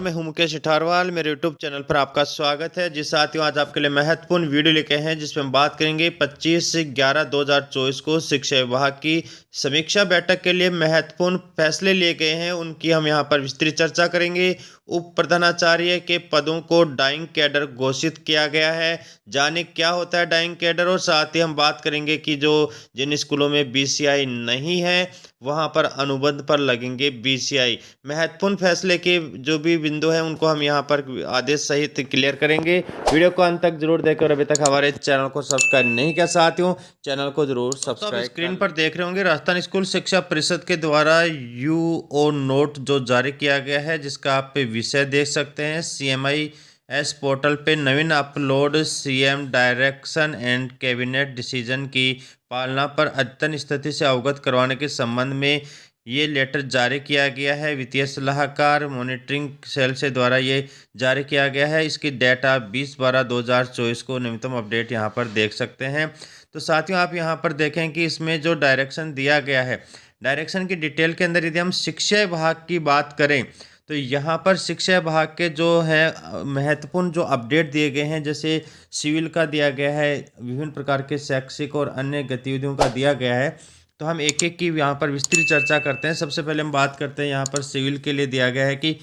मैं हूं मुकेश अठारवाल। मेरे यूट्यूब चैनल पर आपका स्वागत है। जी साथियों, आज आपके लिए महत्वपूर्ण वीडियो लेके हैं जिसमें हम बात करेंगे 25/11/2024 को शिक्षा विभाग की समीक्षा बैठक के लिए महत्वपूर्ण फैसले लिए गए हैं, उनकी हम यहां पर विस्तृत चर्चा करेंगे। उप प्रधानाचार्य के पदों को डाइंग कैडर घोषित किया गया है। जाने क्या होता है डाइंग कैडर, और साथ ही हम बात करेंगे कि जिन स्कूलों में बीसीआई नहीं है वहां पर अनुबंध पर लगेंगे बीसीआई। महत्वपूर्ण फैसले के जो भी बिंदु हैं उनको हम यहां पर आदेश सहित क्लियर करेंगे। वीडियो को अंत तक जरूर देखें और अभी तक हमारे चैनल को सब्सक्राइब नहीं किया साथियों, चैनल को जरूर सब्सक्राइब। तो स्क्रीन पर देख रहे होंगे राजस्थान स्कूल शिक्षा परिषद के द्वारा यूओ नोट जो जारी किया गया है, जिसका आप पे विषय देख सकते हैं। CMIS पोर्टल पे नवीन upload CM direction and cabinet decision की पालना पर अद्यतन स्थिति से अवगत करवाने के संबंध में ये लेटर जारी किया गया है। वित्तीय सलाहकार मॉनिटरिंग सेल से द्वारा ये जारी किया गया है। इसकी डेटा 20/12/2024 को न्यूनतम अपडेट यहाँ पर देख सकते हैं। तो साथियों, आप यहाँ पर देखें कि इसमें जो डायरेक्शन दिया गया है, डायरेक्शन की डिटेल के अंदर यदि हम शिक्षा विभाग की बात करें तो यहाँ पर शिक्षा विभाग के जो है महत्वपूर्ण जो अपडेट दिए गए हैं, जैसे सिविल का दिया गया है, विभिन्न प्रकार के शैक्षिक और अन्य गतिविधियों का दिया गया है। तो हम एक एक की यहाँ पर विस्तृत चर्चा करते हैं। सबसे पहले हम बात करते हैं यहाँ पर सिविल के लिए दिया गया है कि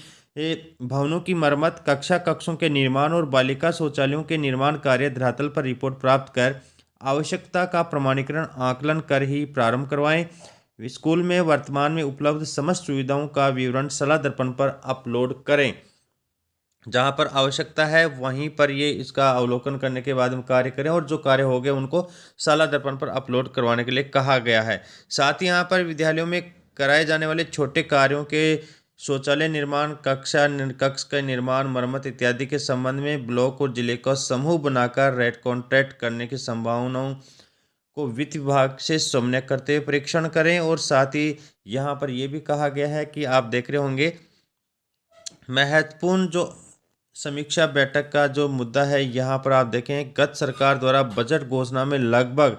भवनों की मरम्मत, कक्षों के निर्माण और बालिका शौचालयों के निर्माण कार्य धरातल पर रिपोर्ट प्राप्त कर आवश्यकता का प्रमाणीकरण आकलन कर ही प्रारंभ करवाएं। स्कूल में वर्तमान में उपलब्ध समस्त सुविधाओं का विवरण सलाह दर्पण पर अपलोड करें। जहां पर आवश्यकता है वहीं पर ये इसका अवलोकन करने के बाद हम कार्य करें, और जो कार्य हो गए उनको साला दर्पण पर अपलोड करवाने के लिए कहा गया है। साथ ही यहाँ पर विद्यालयों में कराए जाने वाले छोटे कार्यों के शौचालय निर्माण, कक्ष का निर्माण, मरम्मत इत्यादि के संबंध में ब्लॉक और जिले का समूह बनाकर रेड कॉन्ट्रैक्ट करने की संभावनाओं को वित्त विभाग से समन्वय करते हुए परीक्षण करें। और साथ ही यहाँ पर यह भी कहा गया है कि आप देख रहे होंगे महत्वपूर्ण जो समीक्षा बैठक का जो मुद्दा है, यहाँ पर आप देखें गत सरकार द्वारा बजट घोषणा में लगभग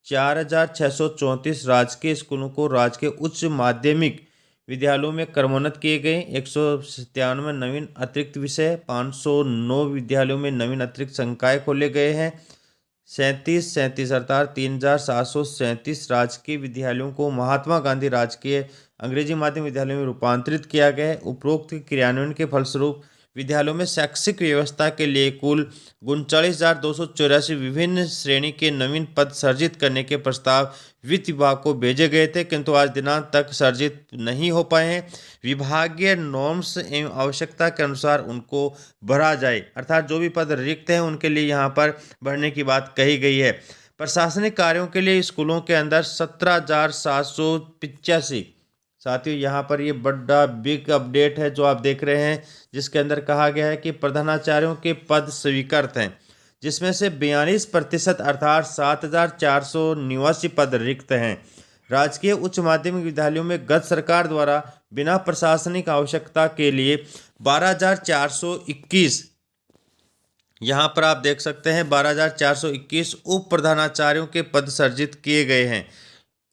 4,634 राजकीय स्कूलों को राजकीय उच्च माध्यमिक विद्यालयों में क्रमोन्नत किए गए। 197 नवीन अतिरिक्त विषय, 509 विद्यालयों में नवीन अतिरिक्त संकाय खोले गए हैं। 37 अर्थात 3,737 राजकीय विद्यालयों को महात्मा गांधी राजकीय अंग्रेजी माध्यम विद्यालयों में रूपांतरित किया गया है। उपरोक्त क्रियान्वयन के फलस्वरूप विद्यालयों में शैक्षिक व्यवस्था के लिए कुल 39,284 विभिन्न श्रेणी के नवीन पद सर्जित करने के प्रस्ताव वित्त विभाग को भेजे गए थे, किंतु आज दिनांक तक सर्जित नहीं हो पाए हैं। विभागीय नॉर्म्स एवं आवश्यकता के अनुसार उनको भरा जाए, अर्थात जो भी पद रिक्त हैं उनके लिए यहाँ पर भरने की बात कही गई है। प्रशासनिक कार्यों के लिए स्कूलों के अंदर 17,785। साथियों, यहाँ पर ये बड़ा बिग अपडेट है जो आप देख रहे हैं, जिसके अंदर कहा गया है कि प्रधानाचार्यों के पद स्वीकृत हैं, जिसमें से 42% अर्थात 7,489 पद रिक्त हैं। राजकीय उच्च माध्यमिक विद्यालयों में गत सरकार द्वारा बिना प्रशासनिक आवश्यकता के लिए 12,421, यहाँ पर आप देख सकते हैं 12,421 उप प्रधानाचार्यों के पद सर्जित किए गए हैं।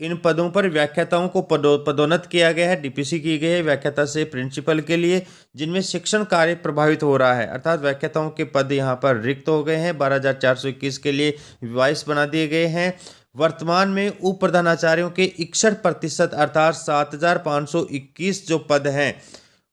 इन पदों पर व्याख्याताओं को पदोन्नत किया गया है, डीपीसी की गई है व्याख्याता से प्रिंसिपल के लिए, जिनमें शिक्षण कार्य प्रभावित हो रहा है, अर्थात व्याख्याताओं के पद यहाँ पर रिक्त हो गए हैं। 12,421 के लिए वाइस बना दिए गए हैं। वर्तमान में उप प्रधानाचार्यों के 61% अर्थात 7,521 जो पद हैं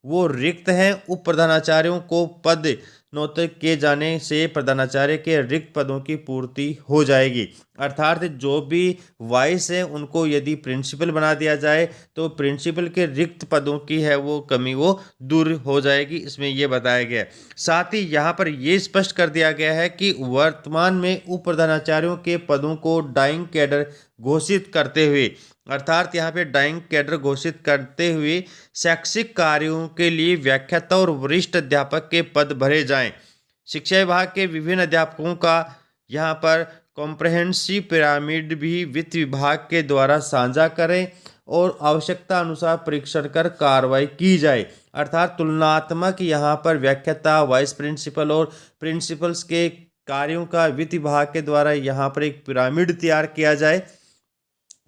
वो रिक्त हैं। उप प्रधानाचार्यों को पद नोत किए जाने से प्रधानाचार्य के रिक्त पदों की पूर्ति हो जाएगी, अर्थात जो भी वाइस हैं उनको यदि प्रिंसिपल बना दिया जाए तो प्रिंसिपल के रिक्त पदों की है वो कमी वो दूर हो जाएगी, इसमें ये बताया गया है। साथ ही यहाँ पर ये स्पष्ट कर दिया गया है कि वर्तमान में उप प्रधानाचार्यों के पदों को डाइंग कैडर घोषित करते हुए, अर्थात यहाँ पे डाइंग कैडर घोषित करते हुए शैक्षिक कार्यों के लिए व्याख्याता और वरिष्ठ अध्यापक के पद भरे जाएं। शिक्षा विभाग के विभिन्न अध्यापकों का यहाँ पर कॉम्प्रहेंसिव पिरामिड भी वित्त विभाग के द्वारा साझा करें और आवश्यकता अनुसार परीक्षण कर कार्रवाई की जाए, अर्थात तुलनात्मक यहाँ पर व्याख्याता, वाइस प्रिंसिपल और प्रिंसिपल्स के कार्यों का वित्त विभाग के द्वारा यहाँ पर एक पिरामिड तैयार किया जाए,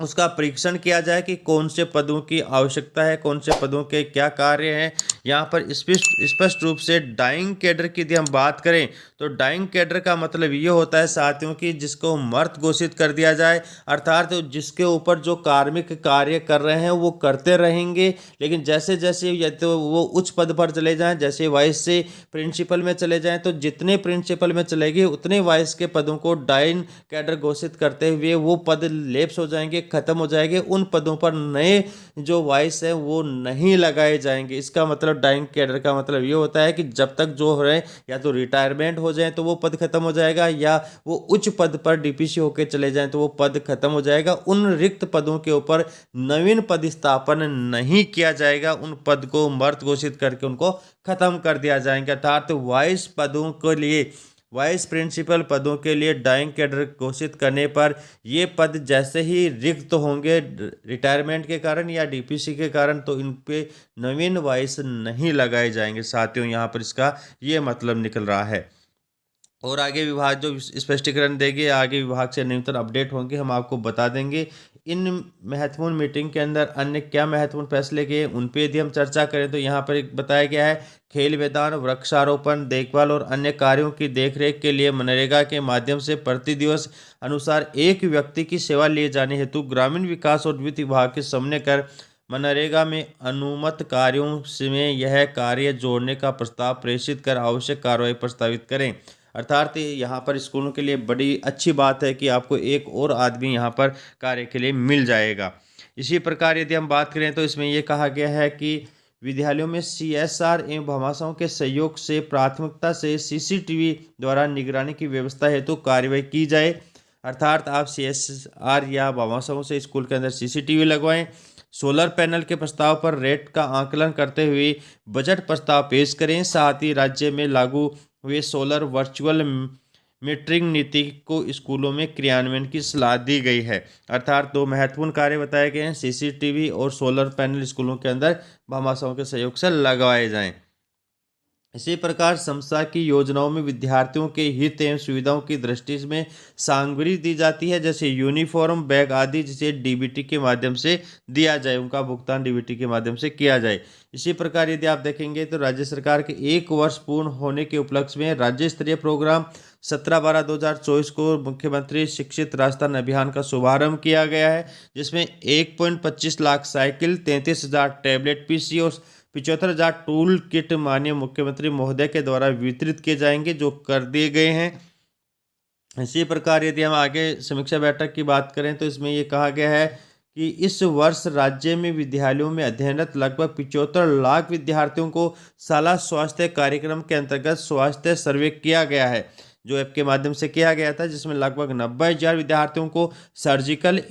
उसका परीक्षण किया जाए कि कौन से पदों की आवश्यकता है, कौन से पदों के क्या कार्य हैं, यहाँ पर स्पष्ट रूप से डाइंग कैडर की यदि हम बात करें तो डाइंग कैडर का मतलब ये होता है साथियों की जिसको मृत घोषित कर दिया जाए, अर्थात जिसके ऊपर जो कार्मिक कार्य कर रहे हैं वो करते रहेंगे, लेकिन जैसे जैसे या तो वो उच्च पद पर चले जाएं, जैसे वाइस से प्रिंसिपल में चले जाएं, तो जितने प्रिंसिपल में चलेंगे उतने वाइस के पदों को डाइन कैडर घोषित करते हुए वो पद लेप्स हो जाएंगे, खत्म हो जाएंगे। उन पदों पर नए जो वाइस है वो नहीं लगाए जाएंगे। इसका मतलब डाइंग कैडर का मतलब ये होता है कि जब तक जो हो रहे या तो रिटायरमेंट हो जाए तो वो पद खत्म हो जाएगा, या वो उच्च पद पर डीपीसी होकर चले जाएं तो वो पद खत्म हो जाएगा। उन रिक्त पदों के ऊपर नवीन पद स्थापन नहीं किया जाएगा, उन पद को मर्द घोषित करके उनको खत्म कर दिया जाएगा। अर्थात वाइस पदों के लिए, वाइस प्रिंसिपल पदों के लिए डाइंग कैडर घोषित करने पर ये पद जैसे ही रिक्त होंगे रिटायरमेंट के कारण या डीपीसी के कारण, तो इन पे नवीन वाइस नहीं लगाए जाएंगे। साथियों यहाँ पर इसका ये मतलब निकल रहा है। और आगे विभाग जो स्पष्टीकरण देंगे, आगे विभाग से निरंतर अपडेट होंगे, हम आपको बता देंगे। इन महत्वपूर्ण मीटिंग के अंदर अन्य क्या महत्वपूर्ण फैसले किए उन पे यदि हम चर्चा करें तो यहाँ पर एक बताया गया है खेल मैदान, वृक्षारोपण, देखभाल और अन्य कार्यों की देखरेख के लिए मनरेगा के माध्यम से प्रति दिवस अनुसार एक व्यक्ति की सेवा लिए जाने हेतु ग्रामीण विकास और वित्त विभाग के समन्वय कर मनरेगा में अनुमत कार्यों में यह कार्य जोड़ने का प्रस्ताव प्रेषित कर आवश्यक कार्रवाई प्रस्तावित करें। अर्थात यहाँ पर स्कूलों के लिए बड़ी अच्छी बात है कि आपको एक और आदमी यहाँ पर कार्य के लिए मिल जाएगा। इसी प्रकार यदि हम बात करें तो इसमें यह कहा गया है कि विद्यालयों में CSR एवं भामाशाहों के सहयोग से प्राथमिकता से CCTV द्वारा निगरानी की व्यवस्था हेतु कार्रवाई की जाए। अर्थात आप CSR या भामाशाहों से स्कूल के अंदर CCTV लगवाएं। सोलर पैनल के प्रस्ताव पर रेट का आकलन करते हुए बजट प्रस्ताव पेश करें। साथ ही राज्य में लागू हुए सोलर वर्चुअल मीटरिंग नीति को स्कूलों में क्रियान्वयन की सलाह दी गई है। अर्थात दो महत्वपूर्ण कार्य बताए गए हैं, CCTV और सोलर पैनल स्कूलों के अंदर भामाशाहों के सहयोग से लगवाए जाएं। इसी प्रकार संस्था की योजनाओं में विद्यार्थियों के हित एवं सुविधाओं की दृष्टि में सामग्री दी जाती है, जैसे यूनिफॉर्म, बैग आदि, जिसे DBT के माध्यम से दिया जाए, उनका भुगतान DBT के माध्यम से किया जाए। इसी प्रकार यदि आप देखेंगे तो राज्य सरकार के 1 वर्ष पूर्ण होने के उपलक्ष्य में राज्य स्तरीय प्रोग्राम 17/12/2024 को मुख्यमंत्री शिक्षित राजस्थान अभियान का शुभारंभ किया गया है, जिसमें 1.25 लाख साइकिल, 33,000 टैबलेट PC और 75,000 टूल किट माननीय मुख्यमंत्री महोदय के द्वारा वितरित किए जाएंगे, जो कर दिए गए हैं। इसी प्रकार यदि हम आगे समीक्षा बैठक की बात करें तो इसमें ये कहा गया है कि इस वर्ष राज्य में विद्यालयों में अध्ययनरत लगभग 75 लाख विद्यार्थियों को शाला स्वास्थ्य कार्यक्रम के अंतर्गत स्वास्थ्य सर्वे किया गया है, जो ऐप के माध्यम से किया गया था, जिसमें लगभग 90,000 विद्यार्थियों को सर्जिकल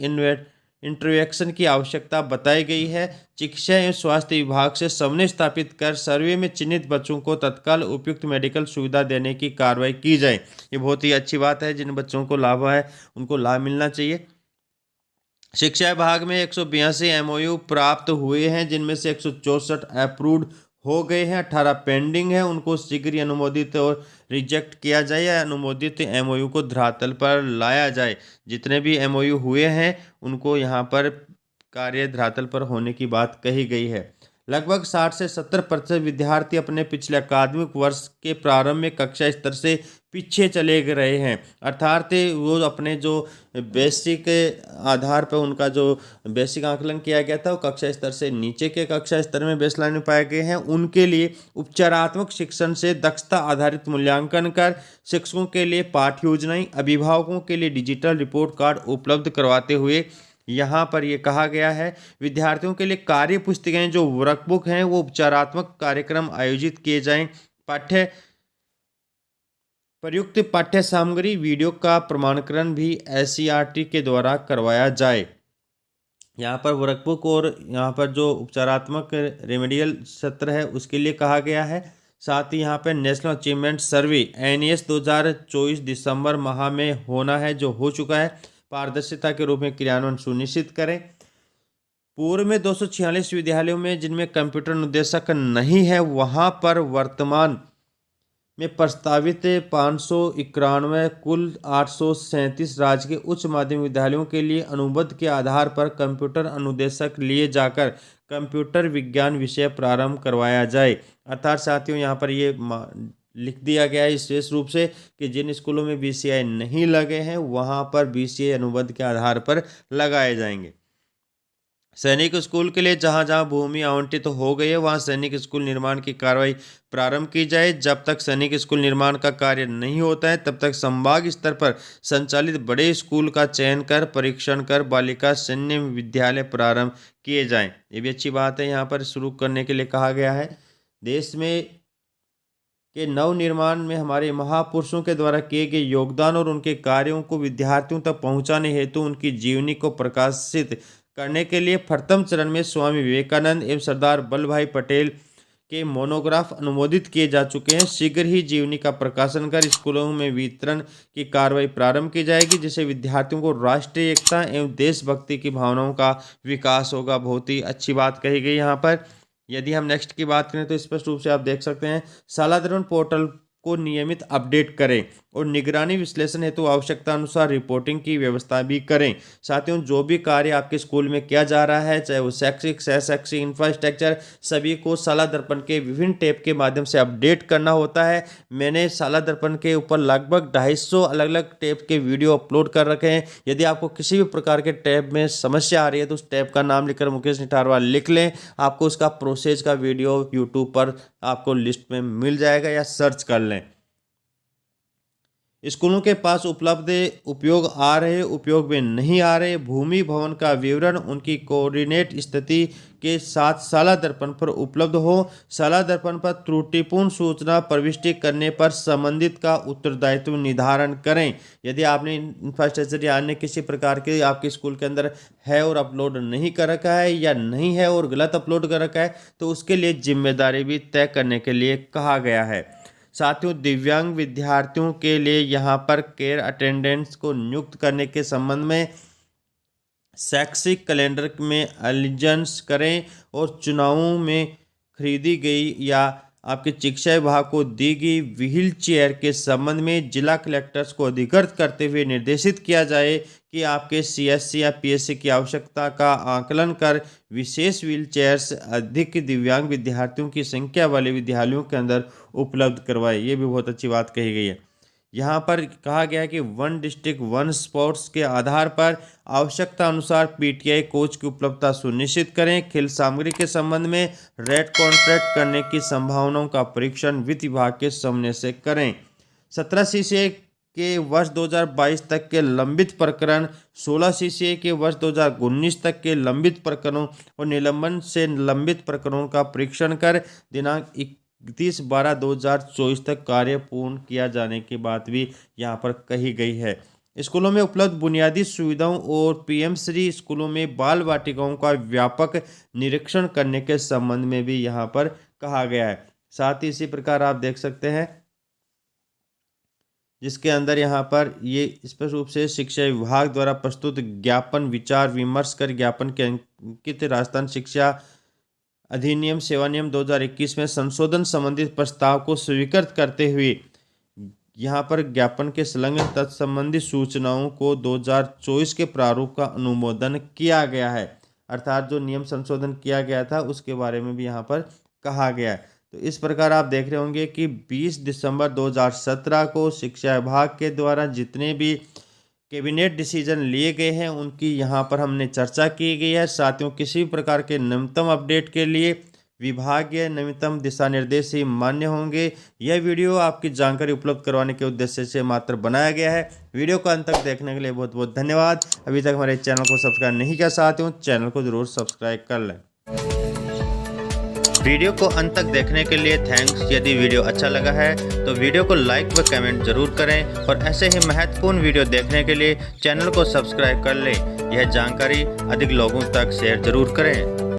इंटरवेंशन की आवश्यकता बताई गई है। चिकित्सा एवं स्वास्थ्य विभाग से समन्वय स्थापित कर सर्वे में चिन्हित बच्चों को तत्काल उपयुक्त मेडिकल सुविधा देने की कार्रवाई की जाए। ये बहुत ही अच्छी बात है, जिन बच्चों को लाभ है उनको लाभ मिलना चाहिए। शिक्षा विभाग में 182 MOU प्राप्त हुए हैं, जिनमें से 164 अप्रूव्ड हो गए हैं, 18 पेंडिंग है, उनको शीघ्र ही अनुमोदित और रिजेक्ट किया जाए या अनुमोदित MOU को धरातल पर लाया जाए। जितने भी MOU हुए हैं उनको यहाँ पर कार्य धरातल पर होने की बात कही गई है। लगभग 60 से 70% विद्यार्थी अपने पिछले अकादमिक वर्ष के प्रारंभ में कक्षा स्तर से पीछे चले रहे हैं, अर्थात वो अपने जो बेसिक आधार पर उनका जो बेसिक आकलन किया गया था वो कक्षा स्तर से नीचे के कक्षा स्तर में बेसलाइन में पाए गए हैं। उनके लिए उपचारात्मक शिक्षण से दक्षता आधारित मूल्यांकन कर शिक्षकों के लिए पाठ्य योजनाएं, अभिभावकों के लिए डिजिटल रिपोर्ट कार्ड उपलब्ध करवाते हुए यहाँ पर यह कहा गया है विद्यार्थियों के लिए कार्य पुस्तिकाएं जो वर्कबुक हैं वो उपचारात्मक कार्यक्रम आयोजित किए जाएं। प्रयुक्त पाठ्य सामग्री वीडियो का प्रमाणीकरण भी SCERT के द्वारा करवाया जाए। यहाँ पर वर्कबुक और यहाँ पर जो उपचारात्मक रेमेडियल सत्र है उसके लिए कहा गया है। साथ ही यहाँ पर नेशनल अचीवमेंट सर्वे NAS 2024 दिसंबर माह में होना है, जो हो चुका है। पारदर्शिता के रूप में क्रियान्वयन सुनिश्चित करें। पूर्व में 246 विद्यालयों में जिनमें कंप्यूटर निर्देशक नहीं है, वहां पर वर्तमान में प्रस्तावित 591 कुल 837 राज्य के उच्च माध्यमिक विद्यालयों के लिए अनुबंध के आधार पर कंप्यूटर अनुदेशक लिए जाकर कंप्यूटर विज्ञान विषय प्रारंभ करवाया जाए। अर्थात साथियों यहाँ पर ये लिख दिया गया है विशेष रूप से कि जिन स्कूलों में बीसीआई नहीं लगे हैं वहाँ पर बीसीआई अनुबंध के आधार पर लगाए जाएंगे। सैनिक स्कूल के लिए जहां जहां भूमि आवंटित तो हो गई है वहां सैनिक स्कूल निर्माण की कार्रवाई प्रारंभ की जाए। जब तक सैनिक स्कूल निर्माण का कार्य नहीं होता है तब तक संभाग स्तर पर संचालित बड़े स्कूल का चयन कर परीक्षण कर बालिका सैन्य विद्यालय प्रारंभ किए जाएं। ये भी अच्छी बात है, यहाँ पर शुरू करने के लिए कहा गया है। देश में के नवनिर्माण में हमारे महापुरुषों के द्वारा किए गए योगदान और उनके कार्यों को विद्यार्थियों तक पहुंचाने हेतु उनकी जीवनी को प्रकाशित करने के लिए प्रथम चरण में स्वामी विवेकानंद एवं सरदार वल्लभ भाई पटेल के मोनोग्राफ अनुमोदित किए जा चुके हैं। शीघ्र ही जीवनी का प्रकाशन कर स्कूलों में वितरण की कार्रवाई प्रारंभ की जाएगी, जिससे विद्यार्थियों को राष्ट्रीय एकता एवं देशभक्ति की भावनाओं का विकास होगा। बहुत ही अच्छी बात कही गई यहाँ पर। यदि हम नेक्स्ट की बात करें तो स्पष्ट रूप से आप देख सकते हैं शाला दर्पण पोर्टल को नियमित अपडेट करें और निगरानी विश्लेषण हेतु आवश्यकता अनुसार रिपोर्टिंग की व्यवस्था भी करें। साथियों, जो भी कार्य आपके स्कूल में किया जा रहा है, चाहे वो शैक्षिक सह शैक्षिक इंफ्रास्ट्रक्चर, सभी को शाला दर्पण के विभिन्न टैब के माध्यम से अपडेट करना होता है। मैंने शाला दर्पण के ऊपर लगभग 250 अलग अलग टैब के वीडियो अपलोड कर रखे हैं। यदि आपको किसी भी प्रकार के टैब में समस्या आ रही है तो उस टैब का नाम लिखकर मुकेश निठारवाल लिख लें, आपको उसका प्रोसेस का वीडियो यूट्यूब पर आपको लिस्ट में मिल जाएगा या सर्च कर लें। स्कूलों के पास उपलब्ध उपयोग आ रहे उपयोग में नहीं आ रहे भूमि भवन का विवरण उनकी कोऑर्डिनेट स्थिति के साथ शाला दर्पण पर उपलब्ध हो। शाला दर्पण पर त्रुटिपूर्ण सूचना प्रविष्टि करने पर संबंधित का उत्तरदायित्व निर्धारण करें। यदि आपने इंफ्रास्ट्रक्चर या अन्य किसी प्रकार के आपके स्कूल के अंदर है और अपलोड नहीं कर रखा है या नहीं है और गलत अपलोड कर रखा है तो उसके लिए जिम्मेदारी भी तय करने के लिए कहा गया है। साथियों, दिव्यांग विद्यार्थियों के लिए यहाँ पर केयर अटेंडेंट्स को नियुक्त करने के संबंध में शैक्षिक कैलेंडर में एलिजेंस करें और चुनावों में खरीदी गई या आपके शिक्षा विभाग को दी गई व्हील चेयर के संबंध में जिला कलेक्टर्स को अधिकृत करते हुए निर्देशित किया जाए कि आपके सीएससी या पीएससी की आवश्यकता का आकलन कर विशेष व्हील चेयर्स अधिक दिव्यांग विद्यार्थियों की संख्या वाले विद्यालयों के अंदर उपलब्ध करवाए। ये भी बहुत अच्छी बात कही गई है। यहाँ पर कहा गया है कि वन डिस्ट्रिक्ट वन स्पोर्ट्स के आधार पर आवश्यकता अनुसार पीटीआई कोच की उपलब्धता सुनिश्चित करें। खेल सामग्री के संबंध में रेट कॉन्ट्रैक्ट करने की संभावनाओं का परीक्षण वित्त विभाग के सामने से करें। 17 सीसीए के वर्ष 2022 तक के लंबित प्रकरण, 16 सीसीए के वर्ष 2019 तक के लंबित प्रकरणों और निलंबन से लंबित प्रकरणों का परीक्षण कर दिनांक 31/12/2024 तक कार्य पूर्ण किया जाने की बात भी यहाँ पर कही गई है। स्कूलों में उपलब्ध बुनियादी सुविधाओं और पीएम श्री स्कूलों में बाल वाटिकाओं का व्यापक निरीक्षण करने के संबंध में भी यहाँ पर कहा गया है। साथ ही इसी प्रकार आप देख सकते हैं जिसके अंदर यहाँ पर ये स्पष्ट रूप से शिक्षा विभाग द्वारा प्रस्तुत ज्ञापन विचार विमर्श कर ज्ञापन के अंकित राजस्थान शिक्षा अधिनियम सेवा नियम 2021 में संशोधन संबंधित प्रस्ताव को स्वीकृत करते हुए यहाँ पर ज्ञापन के संलग्न तत्संबंधी सूचनाओं को 2024 के प्रारूप का अनुमोदन किया गया है। अर्थात जो नियम संशोधन किया गया था उसके बारे में भी यहाँ पर कहा गया है। तो इस प्रकार आप देख रहे होंगे कि 20 दिसंबर 2017 को शिक्षा विभाग के द्वारा जितने भी कैबिनेट डिसीजन लिए गए हैं उनकी यहाँ पर हमने चर्चा की गई है। साथियों, किसी भी प्रकार के नवीनतम अपडेट के लिए विभागीय नवीनतम दिशा निर्देश ही मान्य होंगे। यह वीडियो आपकी जानकारी उपलब्ध करवाने के उद्देश्य से मात्र बनाया गया है। वीडियो को अंत तक देखने के लिए बहुत बहुत धन्यवाद। अभी तक हमारे चैनल को सब्सक्राइब नहीं किया साथियों, चैनल को जरूर सब्सक्राइब कर लें। वीडियो को अंत तक देखने के लिए थैंक्स। यदि वीडियो अच्छा लगा है तो वीडियो को लाइक व कमेंट जरूर करें और ऐसे ही महत्वपूर्ण वीडियो देखने के लिए चैनल को सब्सक्राइब कर लें। यह जानकारी अधिक लोगों तक शेयर जरूर करें।